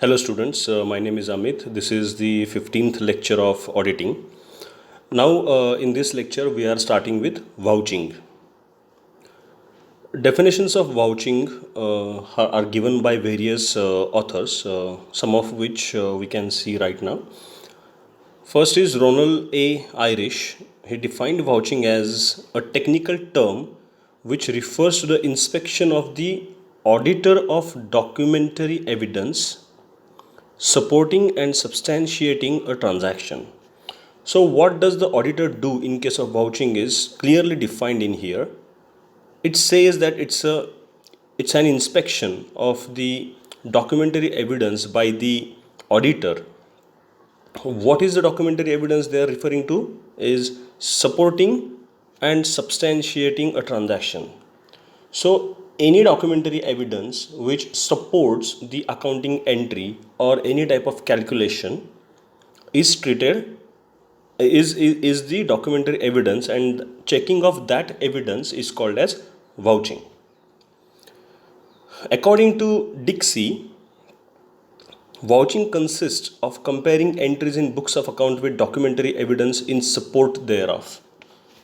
Hello students, my name is Amit. This is the 15th lecture of auditing. Now in this lecture we are starting with vouching. Definitions of vouching are given by various authors, some of which we can see right now. First is Ronald A. Irish. He defined vouching as a technical term which refers to the inspection of the auditor of documentary evidence supporting and substantiating a transaction. So, what does the auditor do in case of vouching is clearly defined in here. It says that it's an inspection of the documentary evidence by the auditor. What is the documentary evidence they are referring to? Is supporting and substantiating a transaction. So, any documentary evidence which supports the accounting entry or any type of calculation is treated is the documentary evidence, and checking of that evidence is called as vouching. According to Dixie, vouching consists of comparing entries in books of account with documentary evidence in support thereof.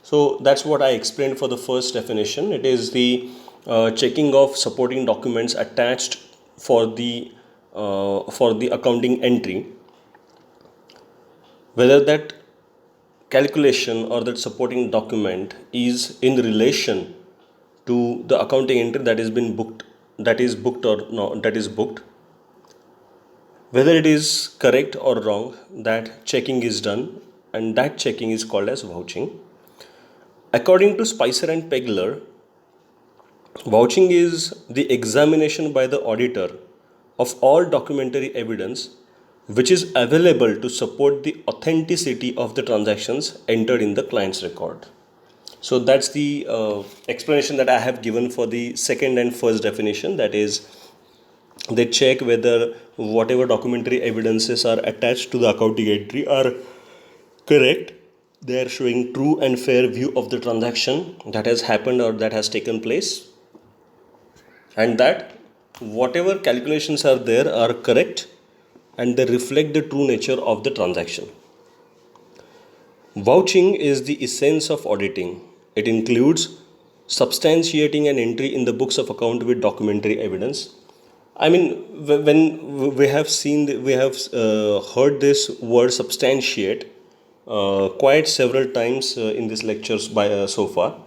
So that's what I explained for the first definition. It is the checking of supporting documents attached for the accounting entry, whether that calculation or that supporting document is in relation to the accounting entry that has been booked, that is booked or no, that is booked, whether it is correct or wrong, that checking is done, and that checking is called as vouching. According to Spicer and Pegler, vouching is the examination by the auditor of all documentary evidence which is available to support the authenticity of the transactions entered in the client's record. So that's the explanation that I have given for the second and first definition. That is, they check whether whatever documentary evidences are attached to the accounting entry are correct. They are showing true and fair view of the transaction that has happened or that has taken place, and that whatever calculations are there are correct and they reflect the true nature of the transaction. Vouching is the essence of auditing. It includes substantiating an entry in the books of account with documentary evidence. I mean, when we have we have heard this word substantiate quite several times in these lectures by so far.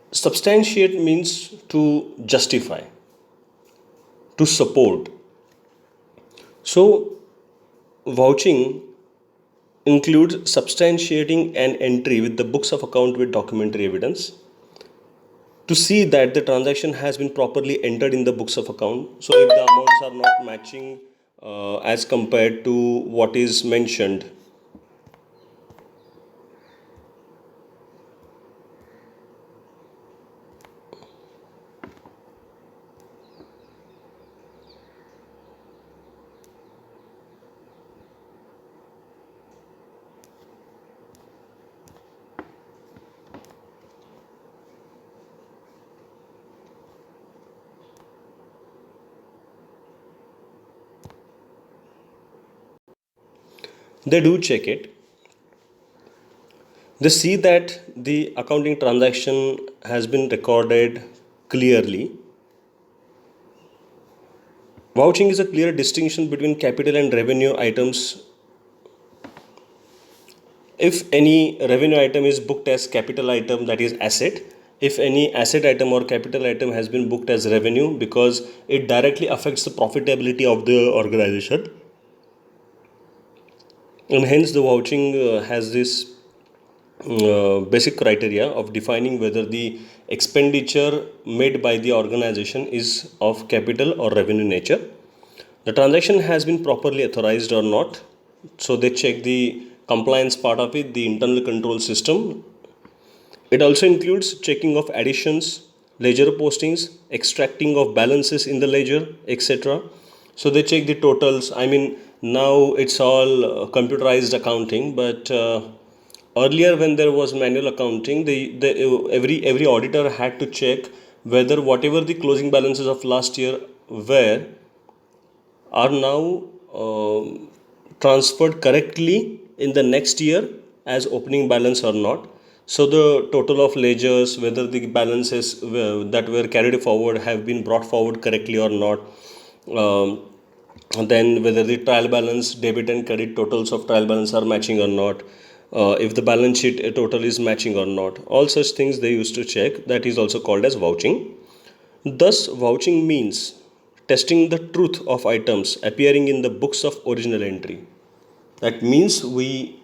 Substantiate means to justify, to support. So, vouching includes substantiating an entry with the books of account with documentary evidence to see that the transaction has been properly entered in the books of account. So if the amounts are not matching as compared to what is mentioned, they do check it. They see that the accounting transaction has been recorded clearly. Vouching is a clear distinction between capital and revenue items. If any revenue item is booked as capital item, that is asset, if any asset item or capital item has been booked as revenue, because it directly affects the profitability of the organization, and hence the vouching has this basic criteria of defining whether the expenditure made by the organization is of capital or revenue nature, the transaction has been properly authorized or not. So they check the compliance part of it, the internal control system. It also includes checking of additions, ledger postings, extracting of balances in the ledger, etc. So they check the totals. I mean, now it's all computerized accounting, but earlier when there was manual accounting, every auditor had to check whether whatever the closing balances of last year were are now transferred correctly in the next year as opening balance or not. So the total of ledgers, whether the balances that were carried forward have been brought forward correctly or not. Um, and then whether the trial balance, debit and credit totals of trial balance are matching or not. If the balance sheet total is matching or not. All such things they used to check. That is also called as vouching. Thus, vouching means testing the truth of items appearing in the books of original entry. That means we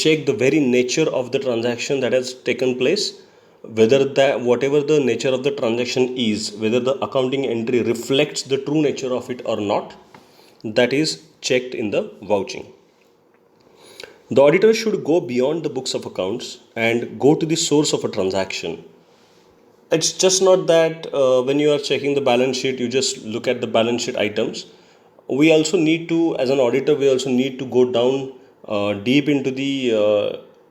check the very nature of the transaction that has taken place, whether that whatever the nature of the transaction is, whether the accounting entry reflects the true nature of it or not. That is checked in the vouching. The auditor should go beyond the books of accounts and go to the source of a transaction. It's just not that when you are checking the balance sheet, you just look at the balance sheet items. We also need to, as an auditor, we also need to go down deep into the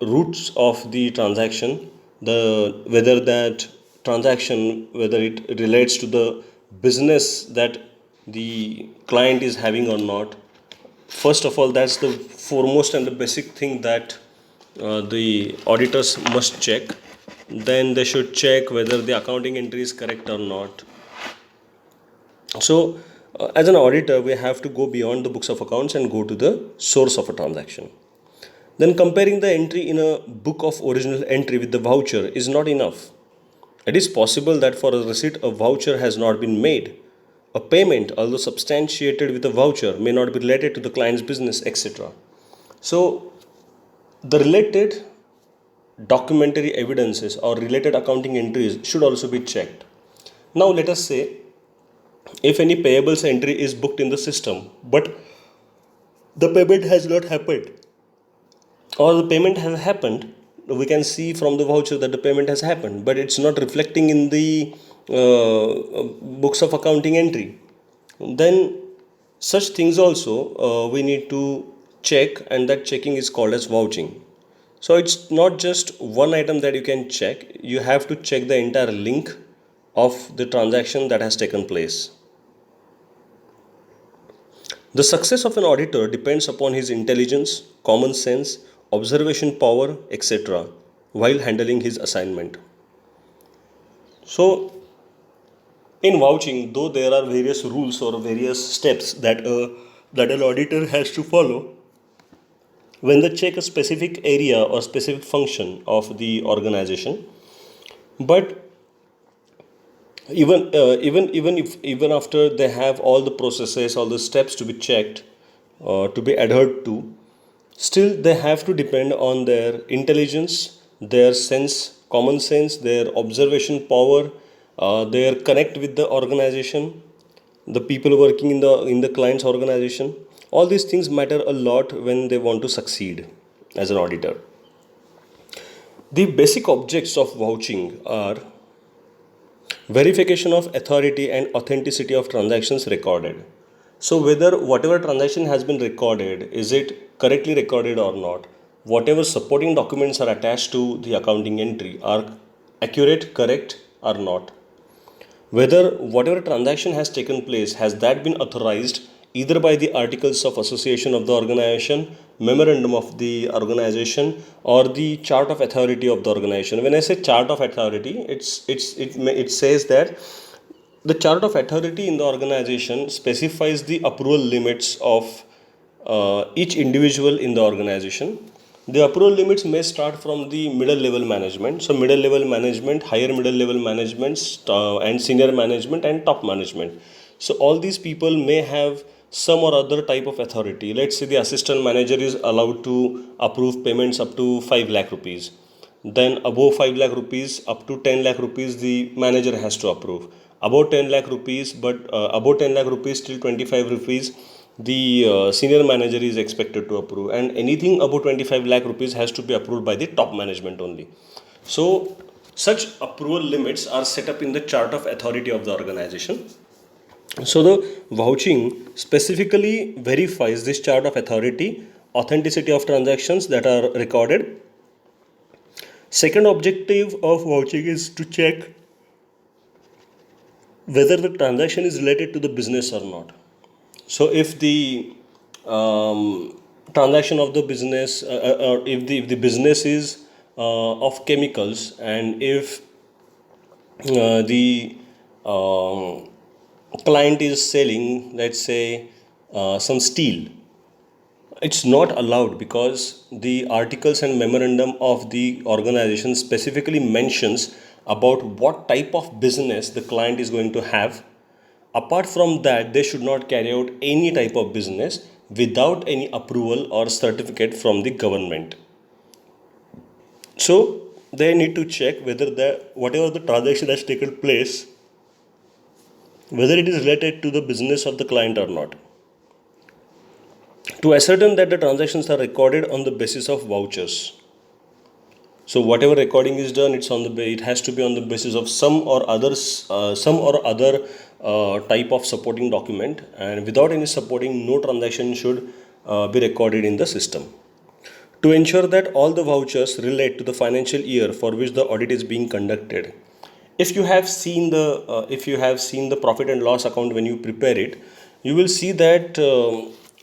roots of the transaction, the whether that transaction, whether it relates to the business that the client is having or not. First of all, that's the foremost and the basic thing that the auditors must check. Then they should check whether the accounting entry is correct or not. So, as an auditor, we have to go beyond the books of accounts and go to the source of a transaction. Then, comparing the entry in a book of original entry with the voucher is not enough. It is possible that for a receipt, a voucher has not been made. A payment, although substantiated with a voucher, may not be related to the client's business, etc. So, the related documentary evidences or related accounting entries should also be checked. Now, let us say if any payables entry is booked in the system, but the payment has not happened, or the payment has happened, we can see from the voucher that the payment has happened, but it's not reflecting in the books of accounting entry. Then, such things also we need to check, and that checking is called as vouching. So it's not just one item that you can check, you have to check the entire link of the transaction that has taken place. The success of an auditor depends upon his intelligence, common sense, observation power, etc., while handling his assignment. So, in vouching, though there are various rules or various steps that an auditor has to follow, when they check a specific area or specific function of the organization, but even after they have all the processes, all the steps to be checked, to be adhered to, still they have to depend on their intelligence, their sense, common sense, their observation power, their connect with the organization, the people working in the client's organization. All these things matter a lot when they want to succeed as an auditor. The basic objects of vouching are verification of authority and authenticity of transactions recorded. So whether whatever transaction has been recorded, is it correctly recorded or not? Whatever supporting documents are attached to the accounting entry are accurate, correct or not? Whether whatever transaction has taken place has that been authorized either by the articles of association of the organization, memorandum of the organization, or the chart of authority of the organization. When I say chart of authority, it says that the chart of authority in the organization specifies the approval limits of each individual in the organization. The approval limits may start from the middle level management. So, middle level management, higher middle level management, and senior management and top management. So, all these people may have some or other type of authority. Let's say the assistant manager is allowed to approve payments up to 5 lakh rupees. Then above 5 lakh rupees up to 10 lakh rupees the manager has to approve. Above 10 lakh rupees, but above 10 lakh rupees till 25 rupees the senior manager is expected to approve, and anything above 25 lakh rupees has to be approved by the top management only. So such approval limits are set up in the chart of authority of the organization. So the vouching specifically verifies this chart of authority, authenticity of transactions that are recorded. Second objective of vouching is to check whether the transaction is related to the business or not. So if the transaction of the business, or if the business is of chemicals, and if the client is selling, let's say, some steel, it's not allowed because the articles and memorandum of the organization specifically mentions about what type of business the client is going to have. Apart from that, they should not carry out any type of business without any approval or certificate from the government. So they need to check whether the whatever the transaction has taken place, whether it is related to the business of the client or not. To ascertain that the transactions are recorded on the basis of vouchers. So whatever recording is done, it has to be on the basis of some or other type of supporting document, and without any supporting, no transaction should be recorded in the system. To ensure that all the vouchers relate to the financial year for which the audit is being conducted. If you have seen the profit and loss account when you prepare it, you will see that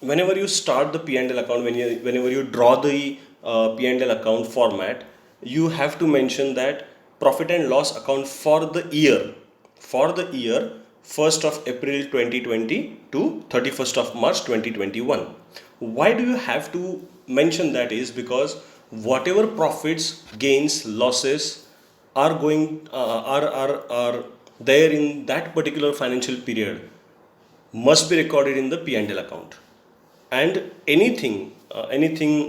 whenever you start the P&L account, whenever you draw the P&L account format, you have to mention that profit and loss account for the year 1st of April 2020 to 31st of March 2021. Why do you have to mention that is because whatever profits, gains, losses are going are there in that particular financial period must be recorded in the P&L account, and anything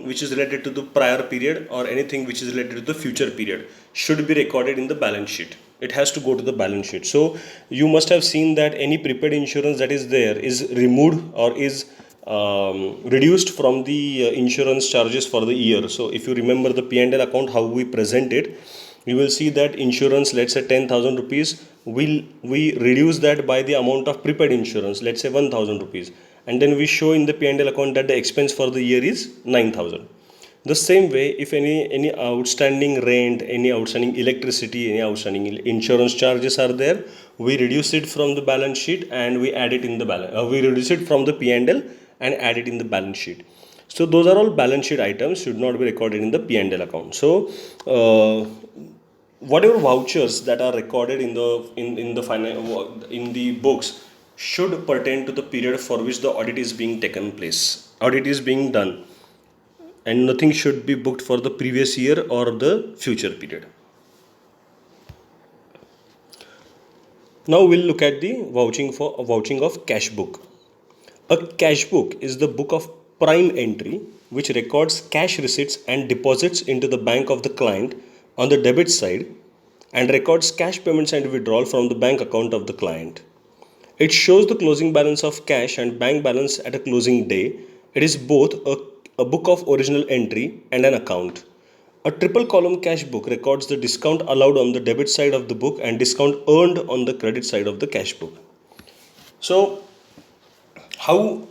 which is related to the prior period or anything which is related to the future period should be recorded in the balance sheet. It has to go to the balance sheet. So you must have seen that any prepaid insurance that is there is removed or is reduced from the insurance charges for the year. So if you remember the P&L account, how we present it, you will see that insurance, let's say 10,000 rupees, we reduce that by the amount of prepaid insurance, let's say 1,000 rupees, and then we show in the P&L account that the expense for the year is 9,000. The same way, if any outstanding rent, any outstanding electricity, any outstanding insurance charges are there, we reduce it from the balance sheet and we add it in the balance. We reduce it from the P&L and add it in the balance sheet. So those are all balance sheet items, should not be recorded in the P&L account. So whatever vouchers that are recorded in the books should pertain to the period for which the audit is being taken place, audit is being done, and nothing should be booked for the previous year or the future period. Now we'll look at the vouching of cash book. A cash book is the book of prime entry which records cash receipts and deposits into the bank of the client on the debit side, and records cash payments and withdrawal from the bank account of the client. It shows the closing balance of cash and bank balance at a closing day. It is both a book of original entry and an account. A triple column cash book records the discount allowed on the debit side of the book and discount earned on the credit side of the cash book. So, how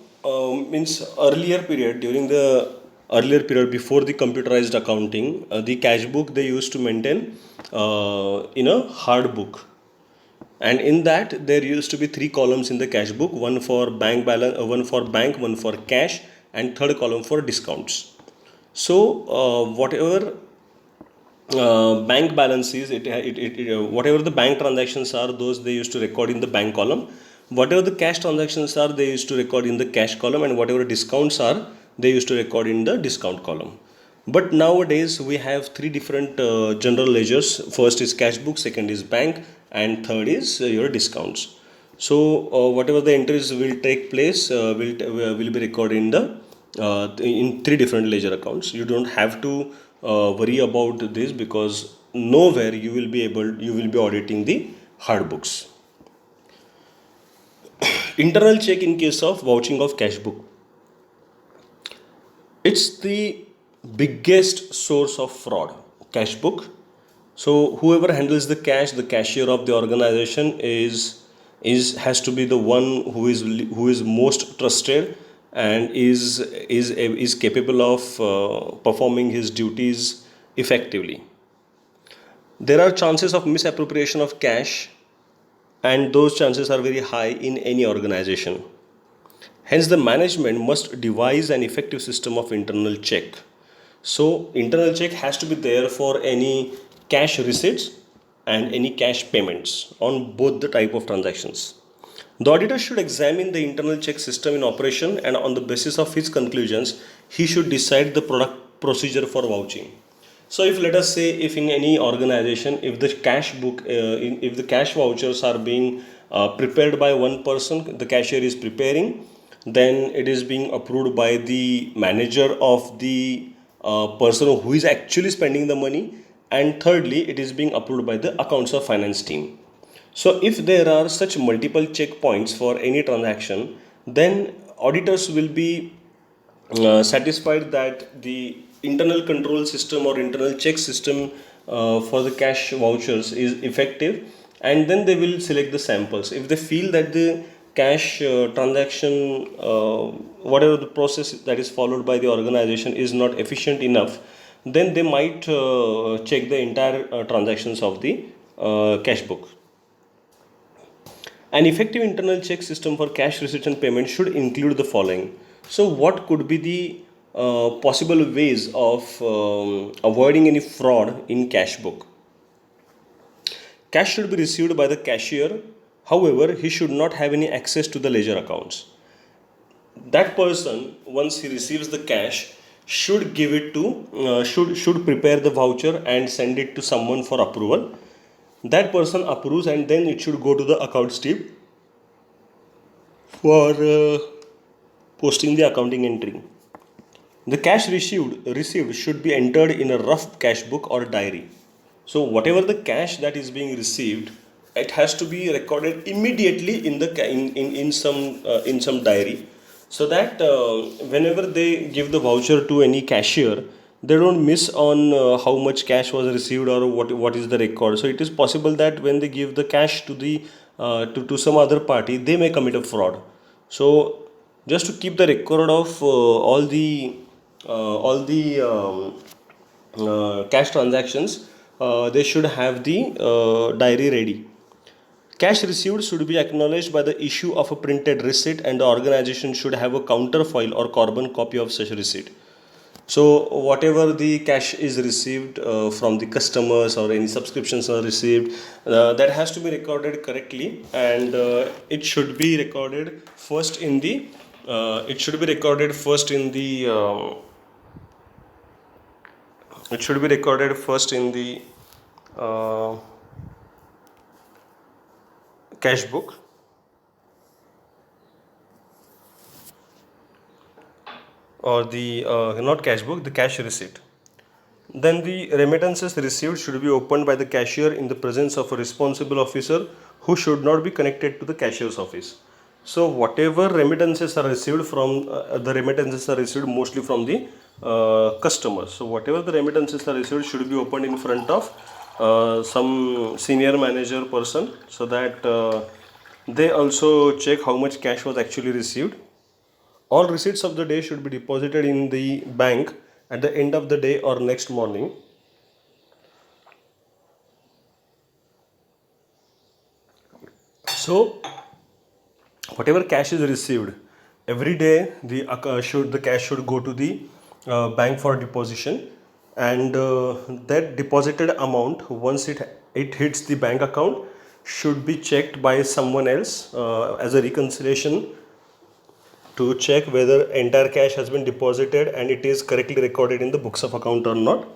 means earlier period, during the earlier period before the computerized accounting, the cash book they used to maintain in a hard book, and in that there used to be three columns in the cash book: one for bank balance, one for bank, one for cash, and third column for discounts. So whatever bank balance is, whatever the bank transactions are, those they used to record in the bank column. Whatever the cash transactions are, they used to record in the cash column, and whatever discounts are, they used to record in the discount column. But nowadays we have three different general ledgers. First is cash book, second is bank, and third is your discounts. So whatever the entries will take place will be recorded in three different ledger accounts. You don't have to worry about this, because nowhere you will be auditing the hard books. Internal check in case of vouching of cash book. It's the biggest source of fraud, cash book. So whoever handles the cash, the cashier of the organization is has to be the one who is most trusted and is capable of performing his duties effectively. There are chances of misappropriation of cash, and those chances are very high in any organization. Hence, the management must devise an effective system of internal check. So, internal check has to be there for any cash receipts and any cash payments on both the type of transactions. The auditor should examine the internal check system in operation, and on the basis of his conclusions, he should decide the product procedure for vouching. So, if let us say, if in any organization, if the cash book, if the cash vouchers are being prepared by one person, the cashier is preparing, then it is being approved by the manager of the person who is actually spending the money, and thirdly, it is being approved by the accounts or finance team. So, if there are such multiple checkpoints for any transaction, then auditors will be satisfied that the internal control system or internal check system for the cash vouchers is effective, and then they will select the samples. If they feel that the cash transaction, whatever the process that is followed by the organization is not efficient enough, then they might check the entire transactions of the cash book. An effective internal check system for cash receipts and payment should include the following. So, what could be the possible ways of avoiding any fraud in cash book? Cash should be received by the cashier. However, he should not have any access to the ledger accounts. That person, once he receives the cash, should give it to should prepare the voucher and send it to someone for approval. That person approves, and then it should go to the accounts team for posting the accounting entry. The cash received should be entered in a rough cash book or diary. So whatever the cash that is being received, it has to be recorded immediately in the in some diary, so that whenever they give the voucher to any cashier, they don't miss on how much cash was received or what is the record. So it is possible that when they give the cash to the to some other party, they may commit a fraud. So just to keep the record of all the cash transactions, they should have the diary ready. Cash received should be acknowledged by the issue of a printed receipt, and the organization should have a counterfoil or carbon copy of such receipt. So, whatever the cash is received from the customers or any subscriptions are received, that has to be recorded correctly, and it should be recorded first in the. It should be recorded first in the. It should be recorded first in the cash book, or the not cash book, the cash receipt. Then the remittances received should be opened by the cashier in the presence of a responsible officer who should not be connected to the cashier's office. So whatever remittances are received from the remittances are received mostly from the customers. So whatever the remittances are received should be opened in front of some senior manager person, so that they also check how much cash was actually received. All receipts of the day should be deposited in the bank at the end of the day or next morning. So, whatever cash is received every day, the cash should go to the bank for deposition, and that deposited amount, once it hits the bank account, should be checked by someone else as a reconciliation, to check whether entire cash has been deposited and it is correctly recorded in the books of account or not.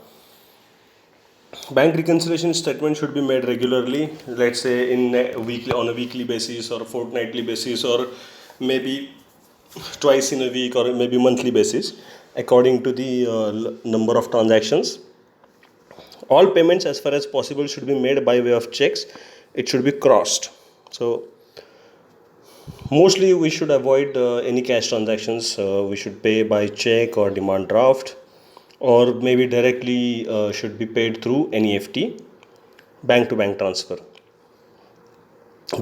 Bank reconciliation statement should be made regularly, let's say on a weekly basis or fortnightly basis, or maybe twice in a week, or maybe monthly basis, according to the number of transactions. All payments as far as possible should be made by way of checks. It should be crossed. So mostly we should avoid any cash transactions. We should pay by check or demand draft, or maybe directly should be paid through NEFT, bank to bank transfer.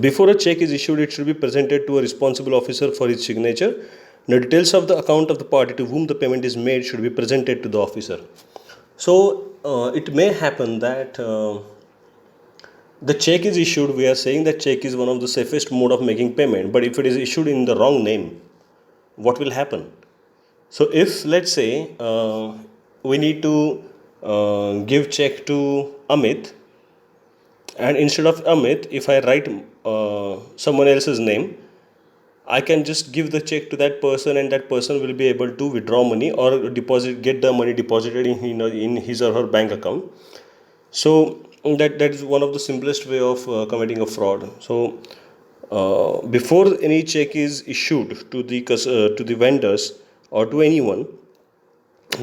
Before a check is issued, it should be presented to a responsible officer for his signature. The details of the account of the party to whom the payment is made should be presented to the officer. So it may happen that the check is issued. We are saying that check is one of the safest mode of making payment, but if it is issued in the wrong name, what will happen? So if let's say we need to give check to Amit, and instead of Amit, if I write someone else's name, I can just give the check to that person, and that person will be able to withdraw money or get the money deposited in his or her bank account. So that is one of the simplest way of committing a fraud. So before any check is issued to the vendors or to anyone,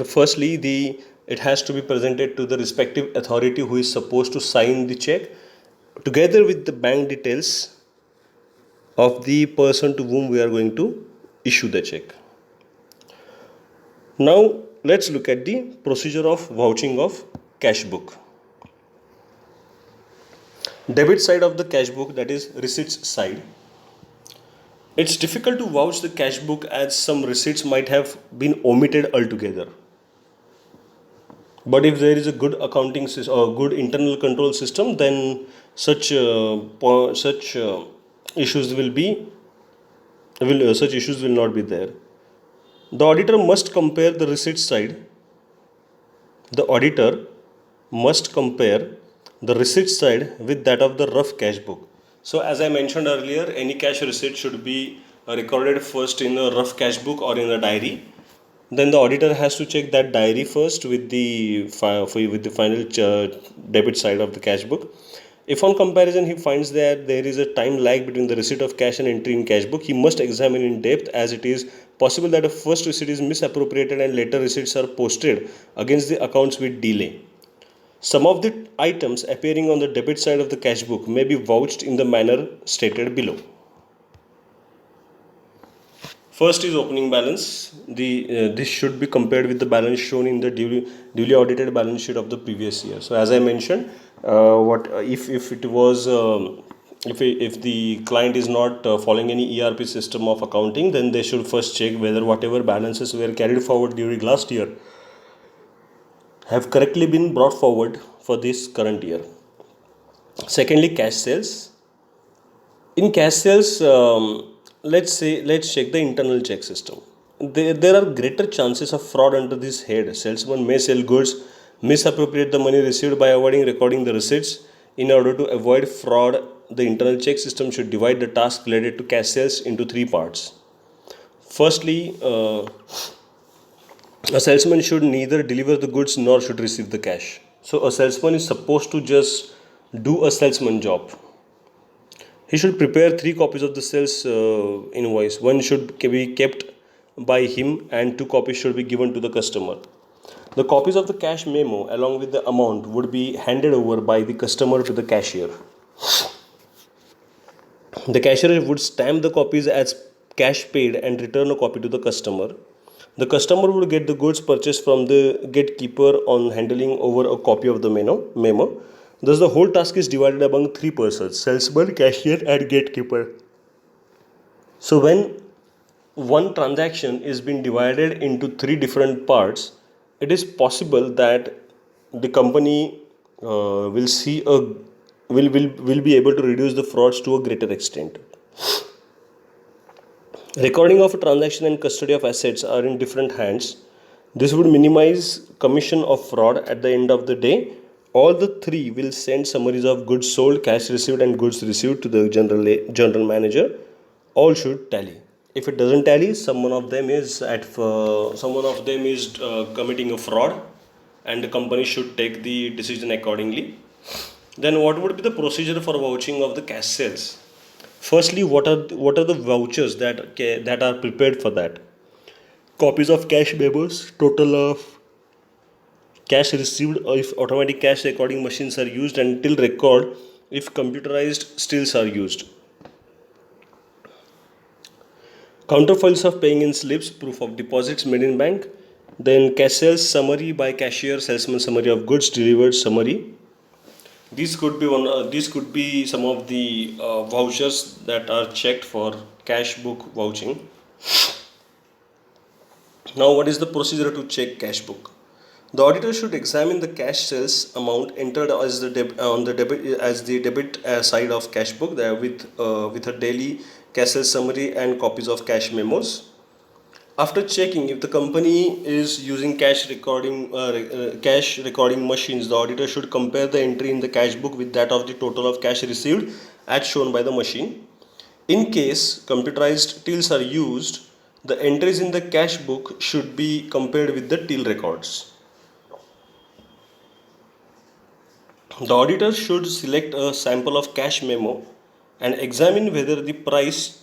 firstly the it has to be presented to the respective authority who is supposed to sign the check, together with the bank details of the person to whom we are going to issue the check. Now let's look at the procedure of vouching of cash book. Debit side of the cash book, that is receipts side. It's difficult to vouch the cash book as some receipts might have been omitted altogether. But if there is a good accounting system or good internal control system, then such issues will be such issues will not be there. The auditor must compare the receipt side. The auditor must compare the receipt side with that of the rough cash book. So as I mentioned earlier, any cash receipt should be recorded first in a rough cash book or in a diary. Then the auditor has to check that diary first with the final debit side of the cash book. If on comparison he finds that there is a time lag between the receipt of cash and entry in cash book, he must examine in depth, as it is possible that a first receipt is misappropriated and later receipts are posted against the accounts with delay. Some of the items appearing on the debit side of the cash book may be vouched in the manner stated below. First is opening balance. This should be compared with the balance shown in the duly audited balance sheet of the previous year. So as I mentioned, what if it was if the client is not following any ERP system of accounting, then they should first check whether whatever balances were carried forward during last year have correctly been brought forward for this current year. Secondly, cash sales. In cash sales, let's check the internal check system. There are greater chances of fraud under this head. Salesman may sell goods, misappropriate the money received by avoiding recording the receipts. In order to avoid fraud, the internal check system should divide the task related to cash sales into three parts. Firstly, a salesman should neither deliver the goods nor should receive the cash. So a salesman is supposed to just do a salesman job. He should prepare three copies of the sales invoice. One should be kept by him, and two copies should be given to the customer. The copies of the cash memo along with the amount would be handed over by the customer to the cashier. The cashier would stamp the copies as cash paid and return a copy to the customer. The customer would get the goods purchased from the gatekeeper on handing over a copy of the memo. Thus, the whole task is divided among three persons: salesman, cashier, and gatekeeper. So, when one transaction is being divided into three different parts, it is possible that the company will see a will be able to reduce the frauds to a greater extent. Recording of a transaction and custody of assets are in different hands. This would minimize commission of fraud. At the end of the day, all the three will send summaries of goods sold, cash received, and goods received to the general manager. All should tally. If it doesn't tally, someone of them is committing a fraud, and the company should take the decision accordingly. Then, what would be the procedure for vouching of the cash sales? Firstly, what are the vouchers that are prepared for that? Copies of cash memos, total of cash received if automatic cash recording machines are used, and till record if computerized stills are used. Counterfoils of paying in slips, proof of deposits made in bank. Then cash sales summary by cashier, salesman summary of goods delivered summary. These could be these could be some of the vouchers that are checked for cash book vouching. Now, what is the procedure to check cash book? The auditor should examine the cash sales amount entered as the debit side of cash book there with a daily cash sales summary and copies of cash memos. After checking if the company is using cash recording machines, the auditor should compare the entry in the cash book with that of the total of cash received as shown by the machine. In case computerized tills are used, the entries in the cash book should be compared with the till records. The auditor should select a sample of cash memo and examine whether the price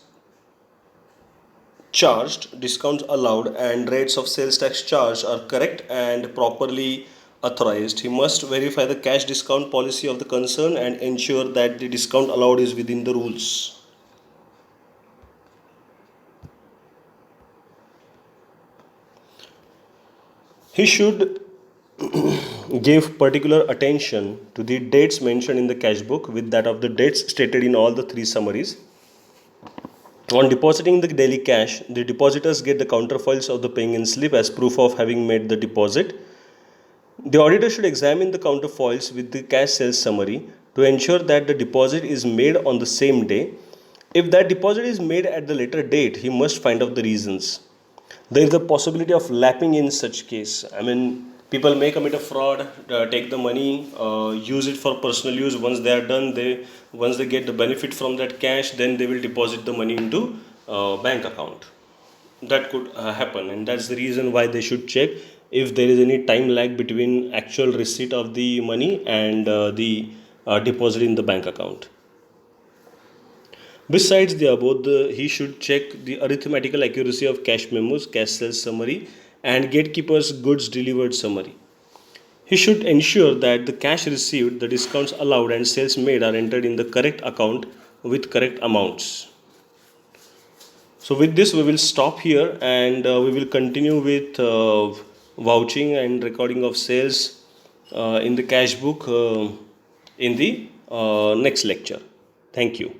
charged, discounts allowed, and rates of sales tax charged are correct and properly authorized. He must verify the cash discount policy of the concern and ensure that the discount allowed is within the rules. He should give particular attention to the dates mentioned in the cash book with that of the dates stated in all the three summaries. On depositing the daily cash, the depositors get the counterfoils of the paying in slip as proof of having made the deposit. The auditor should examine the counterfoils with the cash sales summary to ensure that the deposit is made on the same day. If that deposit is made at the later date, he must find out the reasons. There is a possibility of lapping in such case. I mean, people may commit a fraud, take the money, use it for personal use. Once they are done, they once they get the benefit from that cash, then they will deposit the money into bank account. That could happen, and that's the reason why they should check if there is any time lag between actual receipt of the money and the deposit in the bank account. Besides the above, he should check the arithmetical accuracy of cash memos, cash sales summary, and gatekeeper's goods delivered summary. He should ensure that the cash received, the discounts allowed, and sales made are entered in the correct account with correct amounts. So, with this, we will stop here and we will continue with vouching and recording of sales in the cash book in the next lecture. Thank you.